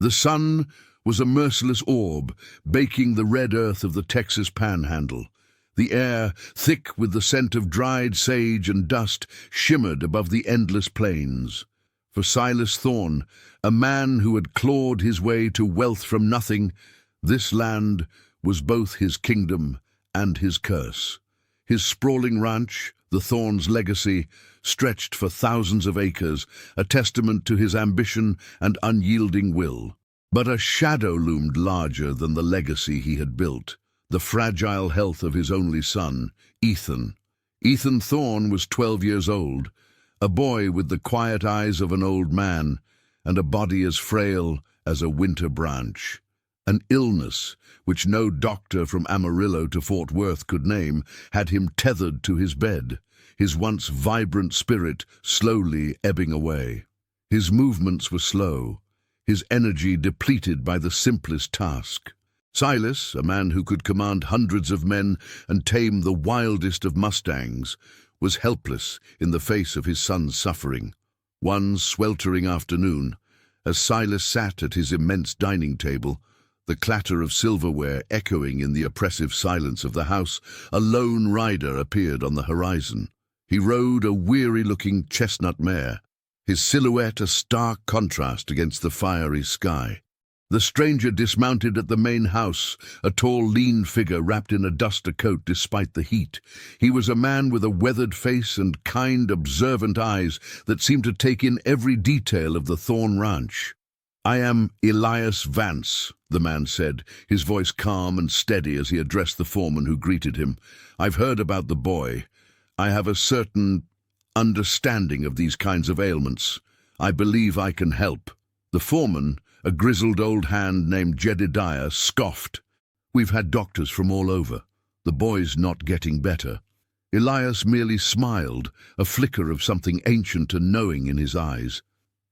The sun was a merciless orb, baking the red earth of the Texas Panhandle. The air, thick with the scent of dried sage and dust, shimmered above the endless plains. For Silas Thorne, a man who had clawed his way to wealth from nothing, this land was both his kingdom and his curse. His sprawling ranch, the Thorne's legacy, stretched for thousands of acres, a testament to his ambition and unyielding will. But a shadow loomed larger than the legacy he had built, the fragile health of his only son, Ethan. Ethan Thorne was 12 years old, a boy with the quiet eyes of an old man and a body as frail as a winter branch. An illness, which no doctor from Amarillo to Fort Worth could name, had him tethered to his bed, his once vibrant spirit slowly ebbing away. His movements were slow, his energy depleted by the simplest task. Silas, a man who could command hundreds of men and tame the wildest of mustangs, was helpless in the face of his son's suffering. One sweltering afternoon, as Silas sat at his immense dining table, the clatter of silverware echoing in the oppressive silence of the house, a lone rider appeared on the horizon. He rode a weary-looking chestnut mare, his silhouette a stark contrast against the fiery sky. The stranger dismounted at the main house, a tall, lean figure wrapped in a duster coat despite the heat. He was a man with a weathered face and kind, observant eyes that seemed to take in every detail of the Thorne ranch. "I am Elias Vance," the man said, his voice calm and steady as he addressed the foreman who greeted him. "I've heard about the boy. I have a certain understanding of these kinds of ailments. I believe I can help." The foreman, a grizzled old hand named Jedediah, scoffed. "We've had doctors from all over. The boy's not getting better." Elias merely smiled, a flicker of something ancient and knowing in his eyes.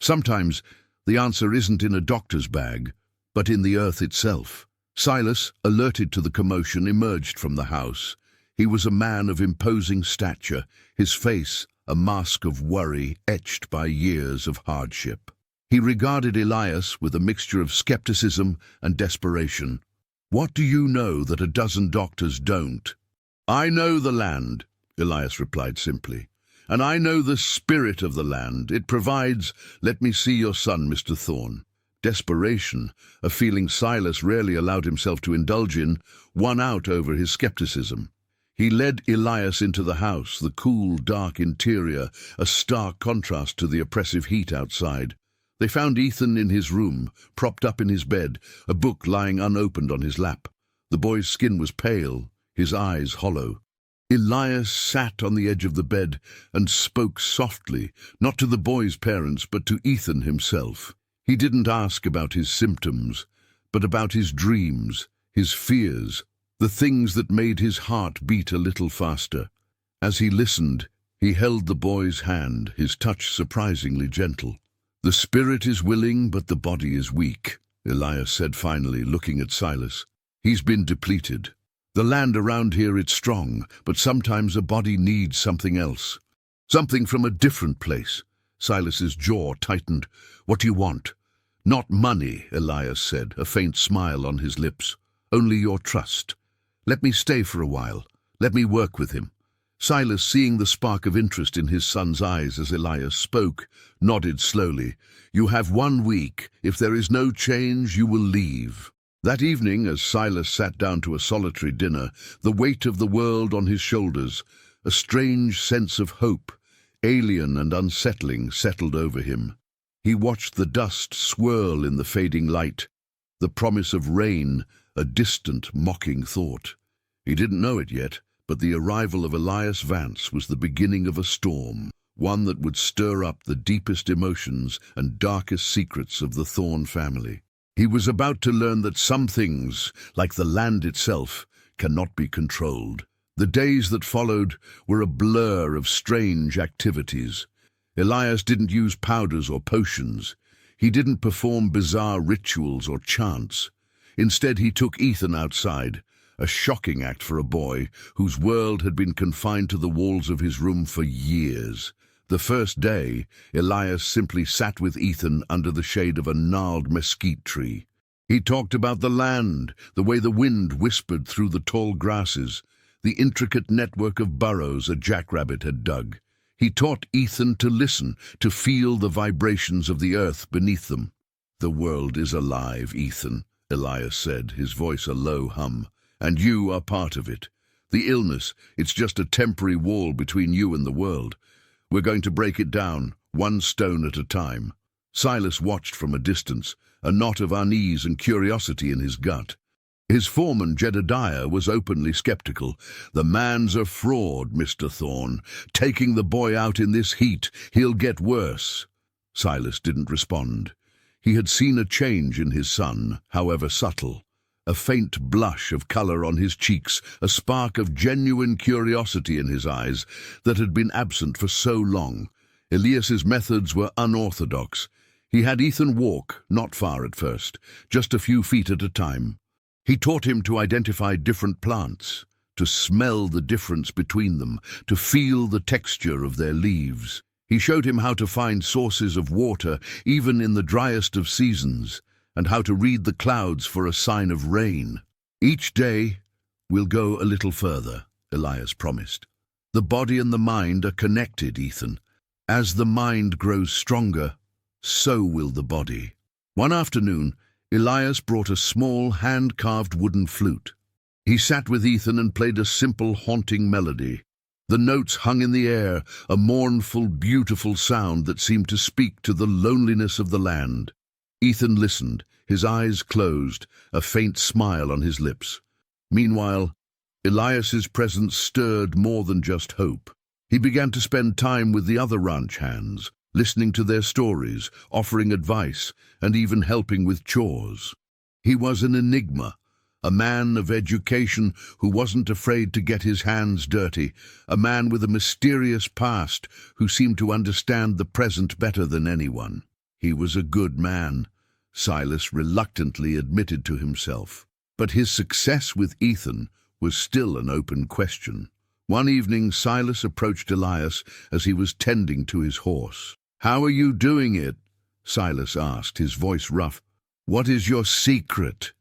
"Sometimes the answer isn't in a doctor's bag, but in the earth itself." Silas, alerted to the commotion, emerged from the house. He was a man of imposing stature, his face a mask of worry etched by years of hardship. He regarded Elias with a mixture of skepticism and desperation. "What do you know that a dozen doctors don't?" "I know the land," Elias replied simply. "And I know the spirit of the land. It provides—" "Let me see your son, Mr. Thorne." Desperation, a feeling Silas rarely allowed himself to indulge in, won out over his skepticism. He led Elias into the house, the cool, dark interior, a stark contrast to the oppressive heat outside. They found Ethan in his room, propped up in his bed, a book lying unopened on his lap. The boy's skin was pale, his eyes hollow. Elias sat on the edge of the bed and spoke softly, not to the boy's parents, but to Ethan himself. He didn't ask about his symptoms, but about his dreams, his fears, the things that made his heart beat a little faster. As he listened, he held the boy's hand, his touch surprisingly gentle. "The spirit is willing, but the body is weak," Elias said finally, looking at Silas. "He's been depleted. The land around here, it's strong, but sometimes a body needs something else. Something from a different place." Silas's jaw tightened. "What do you want?" "Not money," Elias said, a faint smile on his lips. "Only your trust. Let me stay for a while. Let me work with him." Silas, seeing the spark of interest in his son's eyes as Elias spoke, nodded slowly. "You have 1 week. If there is no change, you will leave." That evening, as Silas sat down to a solitary dinner, the weight of the world on his shoulders, a strange sense of hope, alien and unsettling, settled over him. He watched the dust swirl in the fading light, the promise of rain, a distant, mocking thought. He didn't know it yet, but the arrival of Elias Vance was the beginning of a storm, one that would stir up the deepest emotions and darkest secrets of the Thorne family. He was about to learn that some things, like the land itself, cannot be controlled. The days that followed were a blur of strange activities. Elias didn't use powders or potions. He didn't perform bizarre rituals or chants. Instead, he took Ethan outside, a shocking act for a boy whose world had been confined to the walls of his room for years. The first day, Elias simply sat with Ethan under the shade of a gnarled mesquite tree. He talked about the land, the way the wind whispered through the tall grasses, the intricate network of burrows a jackrabbit had dug. He taught Ethan to listen, to feel the vibrations of the earth beneath them. "The world is alive, Ethan," Elias said, his voice a low hum, "and you are part of it. The illness, it's just a temporary wall between you and the world. We're going to break it down, one stone at a time." Silas watched from a distance, a knot of unease and curiosity in his gut. His foreman, Jedediah, was openly skeptical. "The man's a fraud, Mr. Thorne. Taking the boy out in this heat, he'll get worse." Silas didn't respond. He had seen a change in his son, however subtle. A faint blush of color on his cheeks, a spark of genuine curiosity in his eyes that had been absent for so long. Elias's methods were unorthodox. He had Ethan walk, not far at first, just a few feet at a time. He taught him to identify different plants, to smell the difference between them, to feel the texture of their leaves. He showed him how to find sources of water even in the driest of seasons, and how to read the clouds for a sign of rain. "Each day, we'll go a little further," Elias promised. "The body and the mind are connected, Ethan. As the mind grows stronger, so will the body." One afternoon, Elias brought a small, hand-carved wooden flute. He sat with Ethan and played a simple, haunting melody. The notes hung in the air, a mournful, beautiful sound that seemed to speak to the loneliness of the land. Ethan listened, his eyes closed, a faint smile on his lips. Meanwhile, Elias's presence stirred more than just hope. He began to spend time with the other ranch hands, listening to their stories, offering advice, and even helping with chores. He was an enigma, a man of education who wasn't afraid to get his hands dirty, a man with a mysterious past who seemed to understand the present better than anyone. He was a good man, Silas reluctantly admitted to himself. But his success with Ethan was still an open question. One evening, Silas approached Elias as he was tending to his horse. "How are you doing it?" Silas asked, his voice rough. "What is your secret?"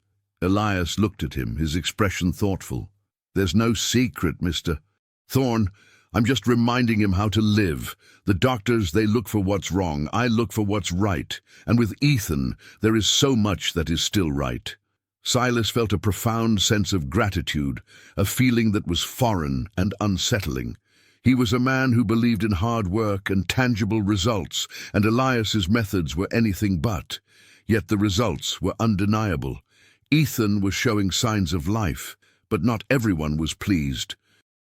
Elias looked at him, his expression thoughtful. "There's no secret, Mr. Thorne. I'm just reminding him how to live. The doctors, they look for what's wrong. I look for what's right. And with Ethan, there is so much that is still right." Silas felt a profound sense of gratitude, a feeling that was foreign and unsettling. He was a man who believed in hard work and tangible results, and Elias's methods were anything but. Yet the results were undeniable. Ethan was showing signs of life, but not everyone was pleased.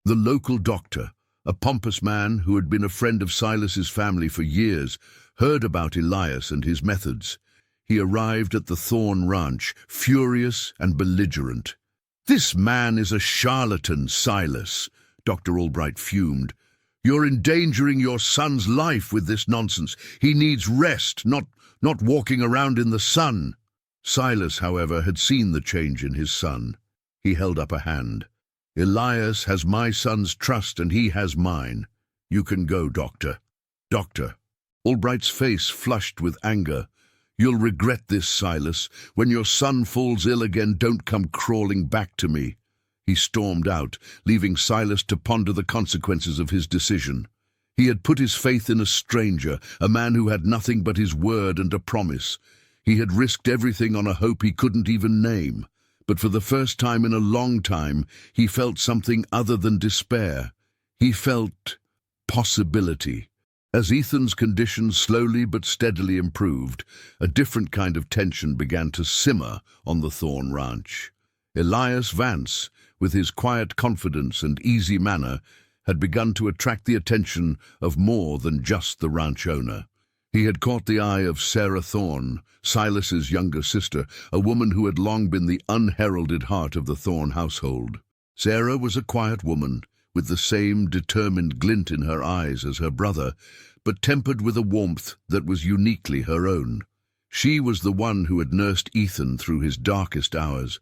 The local doctor, a pompous man who had been a friend of Silas's family for years, heard about Elias and his methods. He arrived at the Thorne Ranch, furious and belligerent. "This man is a charlatan, Silas," Dr. Albright fumed. "You're endangering your son's life with this nonsense. He needs rest, not walking around in the sun." Silas, however, had seen the change in his son. He held up a hand. "Elias has my son's trust and he has mine. You can go, Doctor." "Doctor." Albright's face flushed with anger. "You'll regret this, Silas. When your son falls ill again, don't come crawling back to me." He stormed out, leaving Silas to ponder the consequences of his decision. He had put his faith in a stranger, a man who had nothing but his word and a promise. He had risked everything on a hope he couldn't even name. But for the first time in a long time, he felt something other than despair. He felt possibility. As Ethan's condition slowly but steadily improved, a different kind of tension began to simmer on the Thorne Ranch. Elias Vance, with his quiet confidence and easy manner, had begun to attract the attention of more than just the ranch owner. He had caught the eye of Sarah Thorne, Silas's younger sister, a woman who had long been the unheralded heart of the Thorne household. Sarah was a quiet woman, with the same determined glint in her eyes as her brother, but tempered with a warmth that was uniquely her own. She was the one who had nursed Ethan through his darkest hours,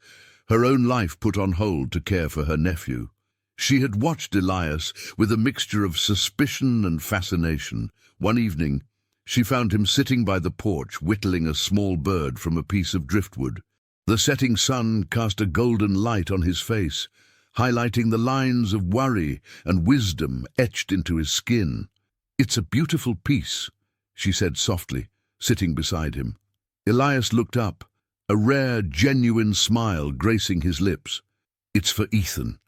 her own life put on hold to care for her nephew. She had watched Elias with a mixture of suspicion and fascination. One evening, she found him sitting by the porch whittling a small bird from a piece of driftwood. The setting sun cast a golden light on his face, highlighting the lines of worry and wisdom etched into his skin. "It's a beautiful piece," she said softly, sitting beside him. Elias looked up, a rare, genuine smile gracing his lips. "It's for Ethan.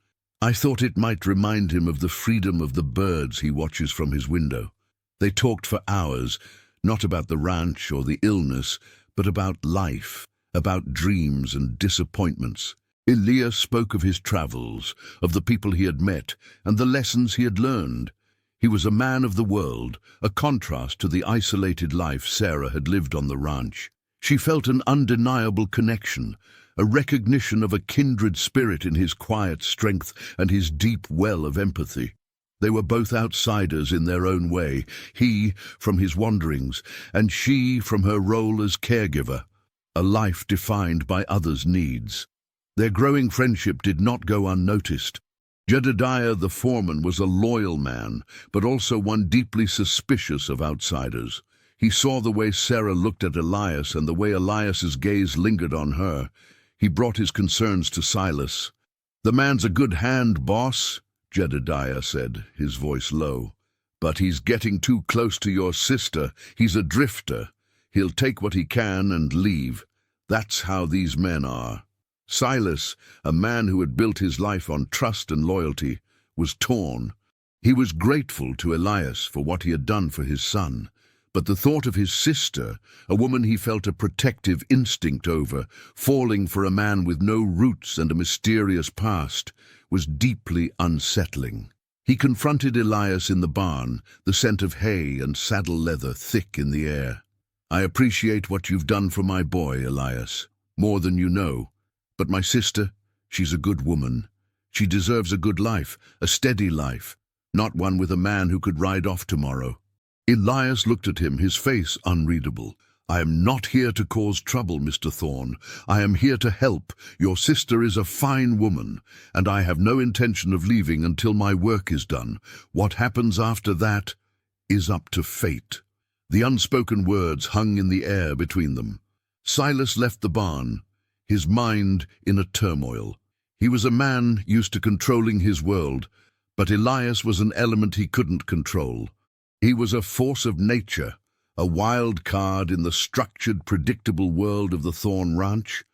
I thought it might remind him of the freedom of the birds he watches from his window." They talked for hours, not about the ranch or the illness, but about life, about dreams and disappointments. Elias spoke of his travels, of the people he had met, and the lessons he had learned. He was a man of the world, a contrast to the isolated life Sarah had lived on the ranch. She felt an undeniable connection, a recognition of a kindred spirit in his quiet strength and his deep well of empathy. They were both outsiders in their own way, he from his wanderings, and she from her role as caregiver, a life defined by others' needs. Their growing friendship did not go unnoticed. Jedediah the foreman was a loyal man, but also one deeply suspicious of outsiders. He saw the way Sarah looked at Elias and the way Elias's gaze lingered on her. He brought his concerns to Silas. "The man's a good hand, boss," Jedediah said, his voice low. "But he's getting too close to your sister. He's a drifter. He'll take what he can and leave. That's how these men are." Silas, a man who had built his life on trust and loyalty, was torn. He was grateful to Elias for what he had done for his son, but the thought of his sister, a woman he felt a protective instinct over, falling for a man with no roots and a mysterious past, was deeply unsettling. He confronted Elias in the barn, the scent of hay and saddle leather thick in the air. "I appreciate what you've done for my boy, Elias, more than you know. But my sister, she's a good woman. She deserves a good life, a steady life, not one with a man who could ride off tomorrow." Elias looked at him, his face unreadable. "I am not here to cause trouble, Mr. Thorne. I am here to help. Your sister is a fine woman, and I have no intention of leaving until my work is done. What happens after that is up to fate." The unspoken words hung in the air between them. Silas left the barn, his mind in a turmoil. He was a man used to controlling his world, but Elias was an element he couldn't control. He was a force of nature, a wild card in the structured, predictable world of the Thorne Ranch.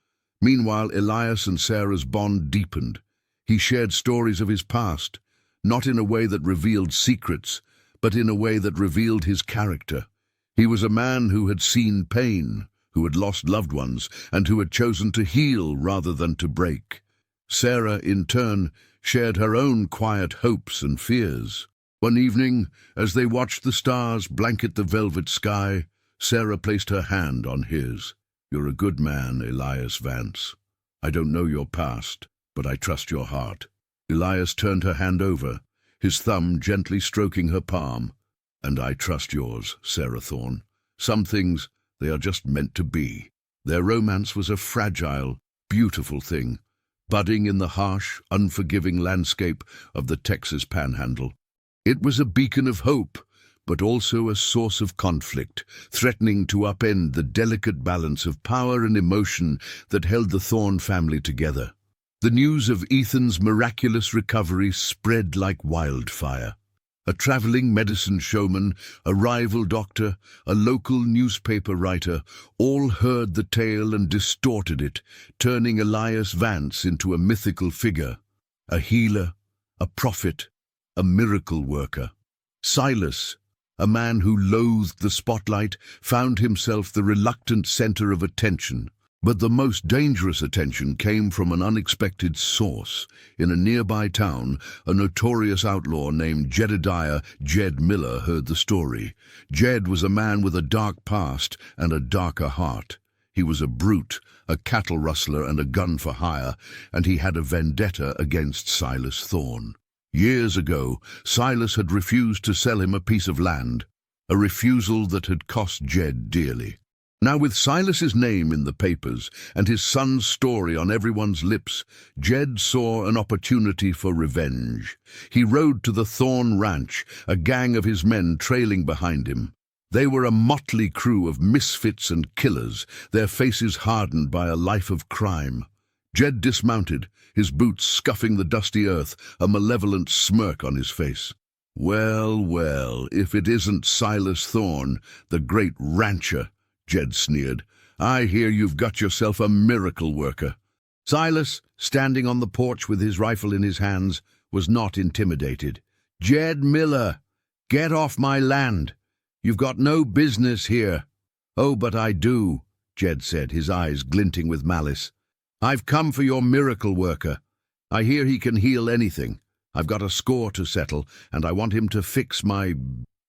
Meanwhile, Elias and Sarah's bond deepened. He shared stories of his past, not in a way that revealed secrets, but in a way that revealed his character. He was a man who had seen pain, who had lost loved ones, and who had chosen to heal rather than to break. Sarah, in turn, shared her own quiet hopes and fears. One evening, as they watched the stars blanket the velvet sky, Sarah placed her hand on his. "You're a good man, Elias Vance. I don't know your past, but I trust your heart." Elias turned her hand over, his thumb gently stroking her palm. "And I trust yours, Sarah Thorne. Some things, they are just meant to be." Their romance was a fragile, beautiful thing, budding in the harsh, unforgiving landscape of the Texas Panhandle. It was a beacon of hope, but also a source of conflict, threatening to upend the delicate balance of power and emotion that held the Thorne family together. The news of Ethan's miraculous recovery spread like wildfire. A traveling medicine showman, a rival doctor, a local newspaper writer, all heard the tale and distorted it, turning Elias Vance into a mythical figure, a healer, a prophet, a miracle worker. Silas, a man who loathed the spotlight, found himself the reluctant center of attention. But the most dangerous attention came from an unexpected source. In a nearby town, a notorious outlaw named Jedediah "Jed" Miller heard the story. Jed was a man with a dark past and a darker heart. He was a brute, a cattle rustler and a gun for hire, and he had a vendetta against Silas Thorne. Years ago, Silas had refused to sell him a piece of land, a refusal that had cost Jed dearly. Now, with Silas's name in the papers and his son's story on everyone's lips, Jed saw an opportunity for revenge. He rode to the Thorn Ranch, a gang of his men trailing behind him. They were a motley crew of misfits and killers, their faces hardened by a life of crime. Jed dismounted, his boots scuffing the dusty earth, a malevolent smirk on his face. "Well, well, if it isn't Silas Thorn, the great rancher," Jed sneered. "I hear you've got yourself a miracle worker." Silas, standing on the porch with his rifle in his hands, was not intimidated. "Jed Miller, get off my land. You've got no business here." "Oh, but I do," Jed said, his eyes glinting with malice. "I've come for your miracle worker. I hear he can heal anything. I've got a score to settle, and I want him to fix my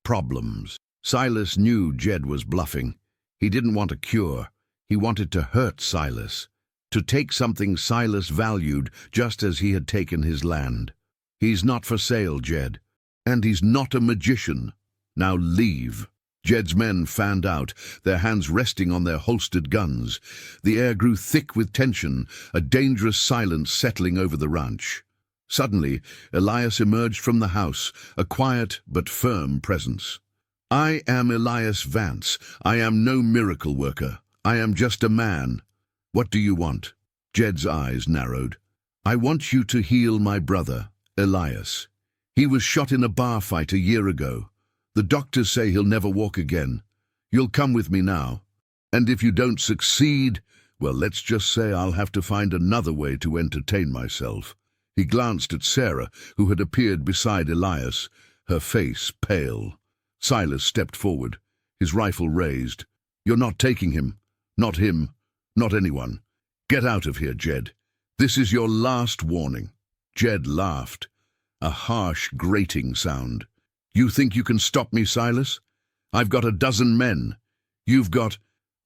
problems." Silas knew Jed was bluffing. He didn't want a cure. He wanted to hurt Silas, to take something Silas valued just as he had taken his land. "He's not for sale, Jed. And he's not a magician. Now leave." Jed's men fanned out, their hands resting on their holstered guns. The air grew thick with tension, a dangerous silence settling over the ranch. Suddenly, Elias emerged from the house, a quiet but firm presence. "I am Elias Vance. I am no miracle worker. I am just a man." "What do you want?" Jed's eyes narrowed. "I want you to heal my brother, Elias. He was shot in a bar fight a year ago. The doctors say he'll never walk again. You'll come with me now. And if you don't succeed, well, let's just say I'll have to find another way to entertain myself." He glanced at Sarah, who had appeared beside Elias, her face pale. Silas stepped forward, his rifle raised. "You're not taking him. Not him. Not anyone. Get out of here, Jed. This is your last warning." Jed laughed, a harsh, grating sound. "You think you can stop me, Silas? I've got a dozen men. You've got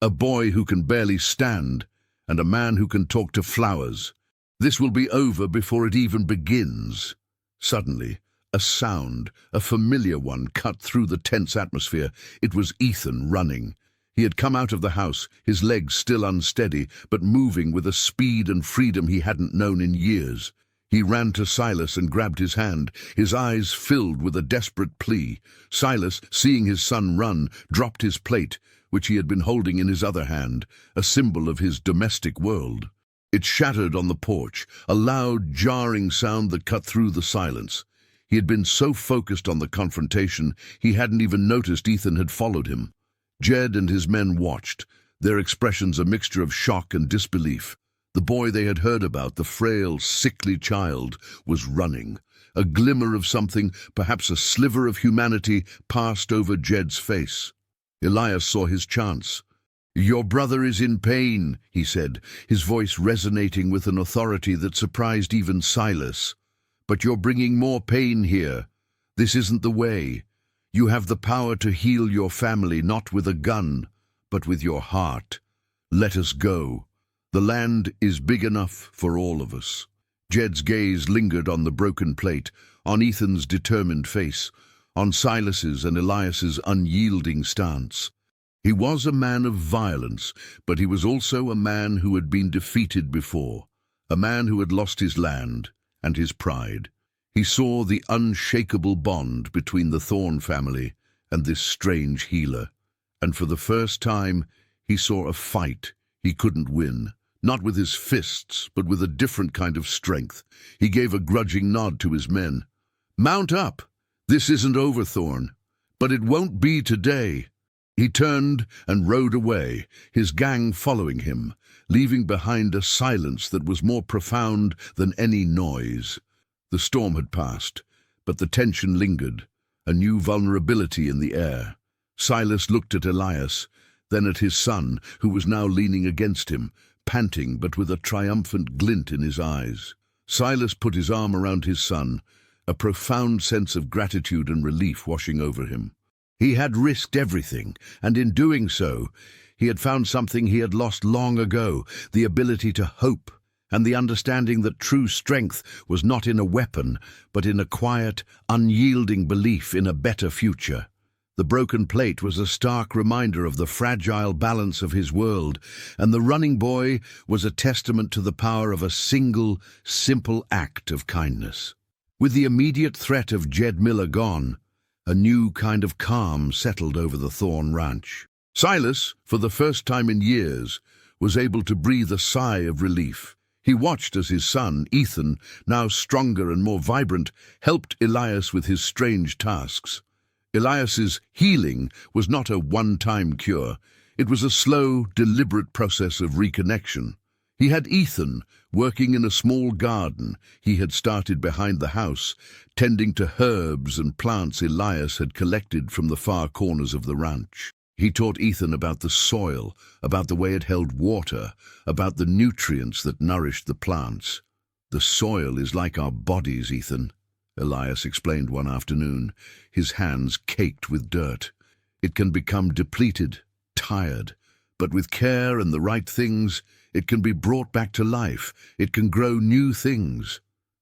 a boy who can barely stand, and a man who can talk to flowers. This will be over before it even begins." Suddenly, a sound, a familiar one, cut through the tense atmosphere. It was Ethan running. He had come out of the house, his legs still unsteady, but moving with a speed and freedom he hadn't known in years. He ran to Silas and grabbed his hand, his eyes filled with a desperate plea. Silas, seeing his son run, dropped his plate, which he had been holding in his other hand, a symbol of his domestic world. It shattered on the porch, a loud, jarring sound that cut through the silence. He had been so focused on the confrontation, he hadn't even noticed Ethan had followed him. Jed and his men watched, their expressions a mixture of shock and disbelief. The boy they had heard about, the frail, sickly child, was running. A glimmer of something, perhaps a sliver of humanity, passed over Jed's face. Elias saw his chance. "Your brother is in pain," he said, his voice resonating with an authority that surprised even Silas. "But you're bringing more pain here. This isn't the way. You have the power to heal your family, not with a gun, but with your heart. Let us go. The land is big enough for all of us." Jed's gaze lingered on the broken plate, on Ethan's determined face, on Silas's and Elias's unyielding stance. He was a man of violence, but he was also a man who had been defeated before, a man who had lost his land and his pride. He saw the unshakable bond between the Thorn family and this strange healer, and for the first time he saw a fight he couldn't win, not with his fists, but with a different kind of strength. He gave a grudging nod to his men. "Mount up! This isn't over, Thorn, but it won't be today." He turned and rode away, his gang following him, leaving behind a silence that was more profound than any noise. The storm had passed, but the tension lingered, a new vulnerability in the air. Silas looked at Elias, then at his son, who was now leaning against him, panting but with a triumphant glint in his eyes. Silas put his arm around his son, a profound sense of gratitude and relief washing over him. He had risked everything, and in doing so, he had found something he had lost long ago, the ability to hope, and the understanding that true strength was not in a weapon, but in a quiet, unyielding belief in a better future. The broken plate was a stark reminder of the fragile balance of his world, and the running boy was a testament to the power of a single, simple act of kindness. With the immediate threat of Jed Miller gone, a new kind of calm settled over the Thorn Ranch. Silas, for the first time in years, was able to breathe a sigh of relief. He watched as his son, Ethan, now stronger and more vibrant, helped Elias with his strange tasks. Elias's healing was not a one-time cure. It was a slow, deliberate process of reconnection. He had Ethan working in a small garden he had started behind the house, tending to herbs and plants Elias had collected from the far corners of the ranch. He taught Ethan about the soil, about the way it held water, about the nutrients that nourished the plants. "The soil is like our bodies, Ethan," Elias explained one afternoon, his hands caked with dirt. "It can become depleted, tired, but with care and the right things, it can be brought back to life. It can grow new things."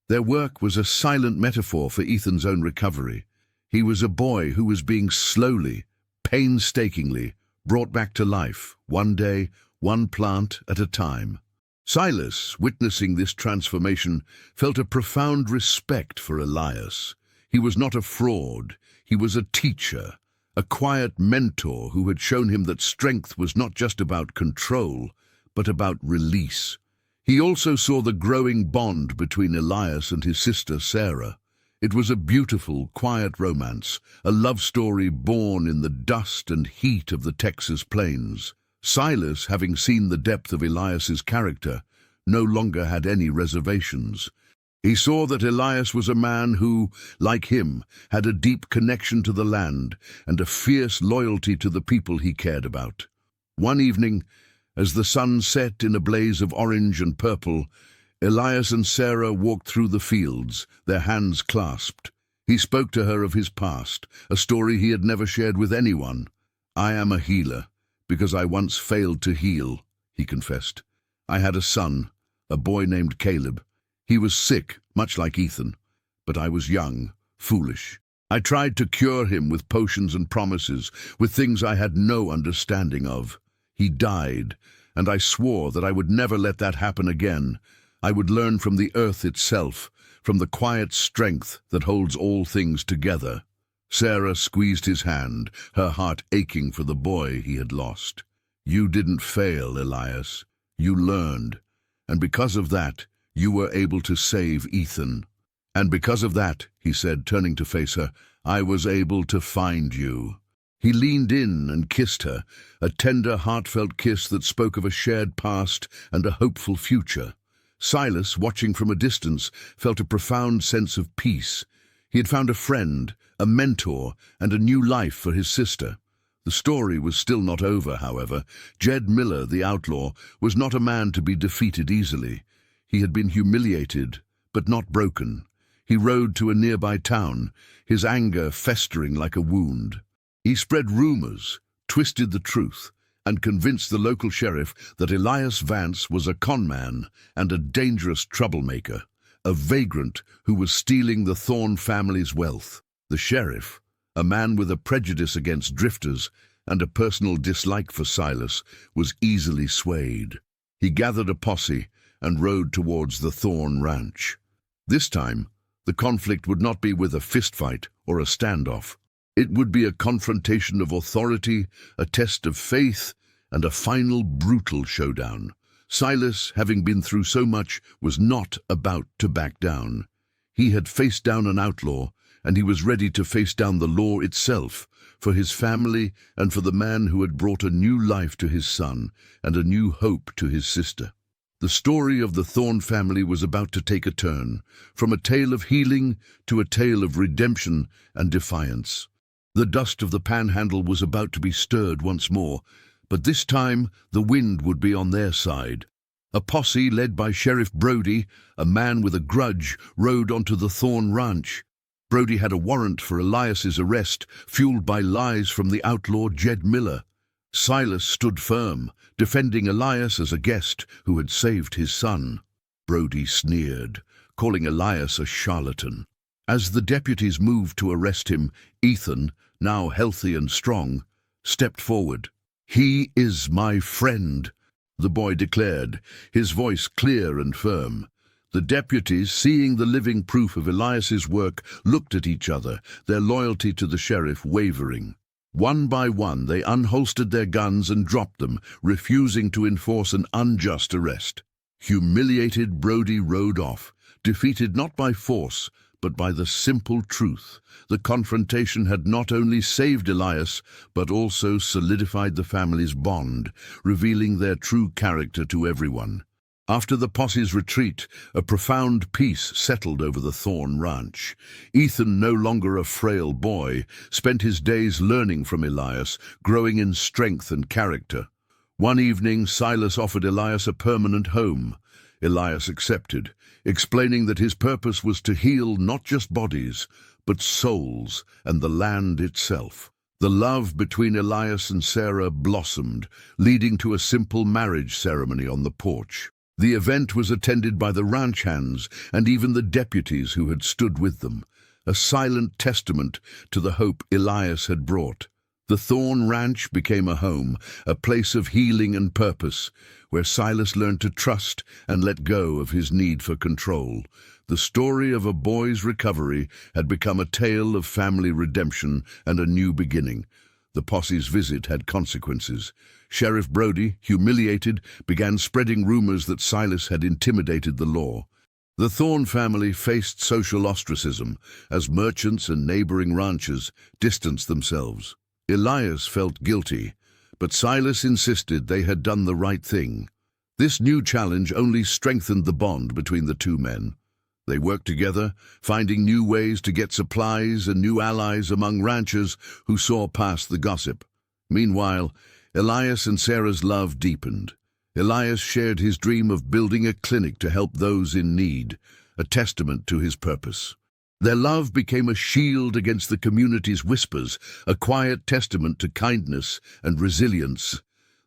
Their work was a silent metaphor for Ethan's own recovery. He was a boy who was being slowly, painstakingly brought back to life, one day, one plant at a time. Silas, witnessing this transformation, felt a profound respect for Elias. He was not a fraud. He was a teacher, a quiet mentor who had shown him that strength was not just about control, but about release. He also saw the growing bond between Elias and his sister Sarah. It was a beautiful, quiet romance, a love story born in the dust and heat of the Texas plains. Silas, having seen the depth of Elias's character, no longer had any reservations. He saw that Elias was a man who, like him, had a deep connection to the land and a fierce loyalty to the people he cared about. One evening, as the sun set in a blaze of orange and purple, Elias and Sarah walked through the fields, their hands clasped. He spoke to her of his past, a story he had never shared with anyone. "I am a healer, because I once failed to heal," he confessed. "I had a son, a boy named Caleb. He was sick, much like Ethan, but I was young, foolish. I tried to cure him with potions and promises, with things I had no understanding of. He died, and I swore that I would never let that happen again. I would learn from the earth itself, from the quiet strength that holds all things together." Sarah squeezed his hand, her heart aching for the boy he had lost. "You didn't fail, Elias. You learned. And because of that, you were able to save Ethan. And because of that," he said, turning to face her, "I was able to find you." He leaned in and kissed her, a tender, heartfelt kiss that spoke of a shared past and a hopeful future. Silas, watching from a distance, felt a profound sense of peace. He had found a friend, a mentor, and a new life for his sister. The story was still not over, however. Jed Miller, the outlaw, was not a man to be defeated easily. He had been humiliated, but not broken. He rode to a nearby town, his anger festering like a wound. He spread rumors, twisted the truth, and convinced the local sheriff that Elias Vance was a conman and a dangerous troublemaker, a vagrant who was stealing the Thorn family's wealth. The sheriff, a man with a prejudice against drifters and a personal dislike for Silas, was easily swayed. He gathered a posse and rode towards the Thorn Ranch. This time, the conflict would not be with a fistfight or a standoff. It would be a confrontation of authority, a test of faith, and a final brutal showdown. Silas, having been through so much, was not about to back down. He had faced down an outlaw, and he was ready to face down the law itself, for his family and for the man who had brought a new life to his son and a new hope to his sister. The story of the Thorn family was about to take a turn, from a tale of healing to a tale of redemption and defiance. The dust of the Panhandle was about to be stirred once more, but this time the wind would be on their side. A posse led by Sheriff Brody, a man with a grudge, rode onto the Thorn Ranch. Brody had a warrant for Elias's arrest, fueled by lies from the outlaw Jed Miller. Silas stood firm, defending Elias as a guest who had saved his son. Brody sneered, calling Elias a charlatan. As the deputies moved to arrest him, Ethan, now healthy and strong, stepped forward. "He is my friend," the boy declared, his voice clear and firm. The deputies, seeing the living proof of Elias's work, looked at each other, their loyalty to the sheriff wavering. One by one, they unholstered their guns and dropped them, refusing to enforce an unjust arrest. Humiliated, Brody rode off, defeated not by force, but by the simple truth. The confrontation had not only saved Elias, but also solidified the family's bond, revealing their true character to everyone. After the posse's retreat, a profound peace settled over the Thorn Ranch. Ethan, no longer a frail boy, spent his days learning from Elias, growing in strength and character. One evening, Silas offered Elias a permanent home. Elias accepted, explaining that his purpose was to heal not just bodies, but souls and the land itself. The love between Elias and Sarah blossomed, leading to a simple marriage ceremony on the porch. The event was attended by the ranch hands and even the deputies who had stood with them, a silent testament to the hope Elias had brought. The Thorn Ranch became a home, a place of healing and purpose, where Silas learned to trust and let go of his need for control. The story of a boy's recovery had become a tale of family redemption and a new beginning. The posse's visit had consequences. Sheriff Brody, humiliated, began spreading rumors that Silas had intimidated the law. The Thorn family faced social ostracism as merchants and neighboring ranchers distanced themselves. Elias felt guilty, but Silas insisted they had done the right thing. This new challenge only strengthened the bond between the two men. They worked together, finding new ways to get supplies and new allies among ranchers who saw past the gossip. Meanwhile, Elias and Sarah's love deepened. Elias shared his dream of building a clinic to help those in need, a testament to his purpose. Their love became a shield against the community's whispers, a quiet testament to kindness and resilience.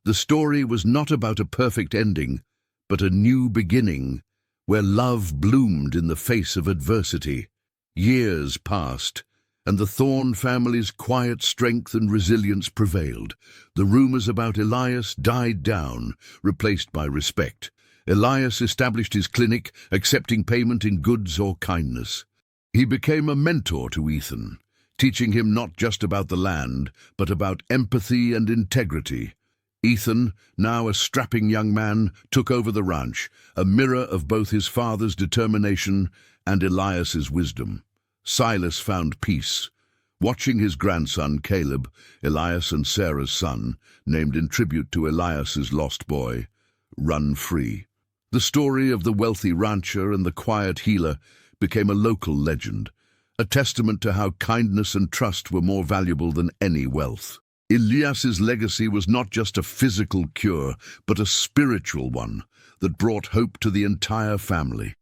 The story was not about a perfect ending, but a new beginning, where love bloomed in the face of adversity. Years passed, and the Thorn family's quiet strength and resilience prevailed. The rumors about Elias died down, replaced by respect. Elias established his clinic, accepting payment in goods or kindness. He became a mentor to Ethan, teaching him not just about the land, but about empathy and integrity. Ethan, now a strapping young man, took over the ranch, a mirror of both his father's determination and Elias's wisdom. Silas found peace, watching his grandson Caleb, Elias and Sarah's son, named in tribute to Elias's lost boy, run free. The story of the wealthy rancher and the quiet healer became a local legend, a testament to how kindness and trust were more valuable than any wealth. Elias's legacy was not just a physical cure, but a spiritual one that brought hope to the entire family.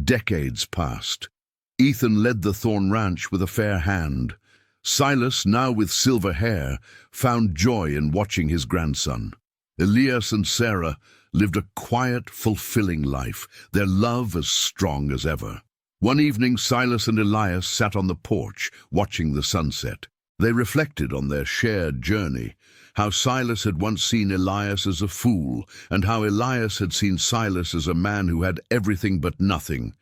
Decades passed. Ethan led the Thorn Ranch with a fair hand. Silas, now with silver hair, found joy in watching his grandson. Elias and Sarah lived a quiet, fulfilling life, their love as strong as ever. One evening, Silas and Elias sat on the porch, watching the sunset. They reflected on their shared journey, how Silas had once seen Elias as a fool, and how Elias had seen Silas as a man who had everything but nothing.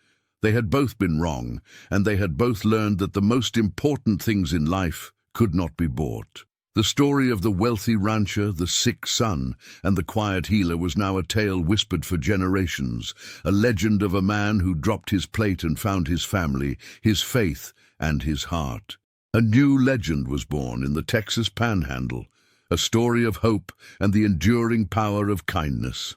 They had both been wrong, and they had both learned that the most important things in life could not be bought. The story of the wealthy rancher, the sick son, and the quiet healer was now a tale whispered for generations, a legend of a man who dropped his plate and found his family, his faith, and his heart. A new legend was born in the Texas Panhandle, a story of hope and the enduring power of kindness.